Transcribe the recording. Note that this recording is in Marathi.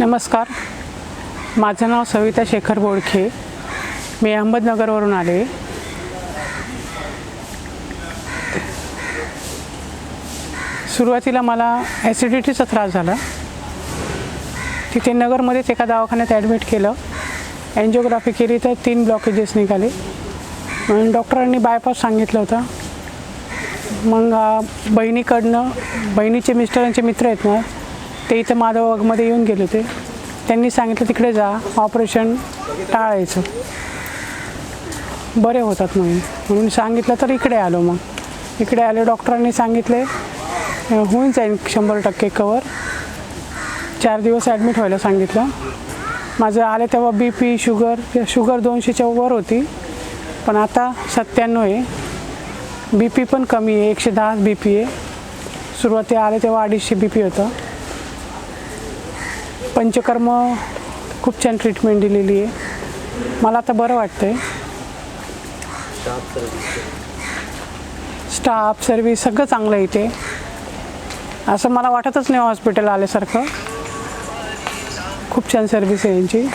नमस्कार, माझं नाव सविता शेखर बोडखे. मी अहमदनगरवरून आले. सुरुवातीला मला ॲसिडिटीचा त्रास झाला. तिथे नगरमध्येच एका दवाखान्यात ॲडमिट केलं. एन्जिओग्राफी केली तर 3 ब्लॉकेजेस निघाले. म्हणून डॉक्टरांनी बायपास सांगितलं होतं. मग बहिणीचे मिस्टरांचे मित्र आहेत ना, ते इथं माधवबागमध्ये येऊन गेले होते. त्यांनी सांगितलं तिकडे जा, ऑपरेशन टाळायचं, बरे होतात म्हणून सांगितलं. तर इकडे आलो. मग इकडे आले, डॉक्टरांनी सांगितले होऊन जाईल 100% कवर. 4 दिवस ॲडमिट व्हायला सांगितलं. माझं आले तेव्हा BP शुगर 200च्या वर होती, पण आता 97 आहे. BP पण कमी आहे, 110 BP आहे. सुरुवातीला आले तेव्हा 250 BP होतं. पंचकर्म खूप छान ट्रीटमेंट दिलेली आहे. मला आता बरं वाटतं आहे. स्टाफ सर्विस सगळं चांगलं आहे इथे. असं मला वाटतच नाही हॉस्पिटल आल्यासारखं. खूप छान सर्विस आहे यांची.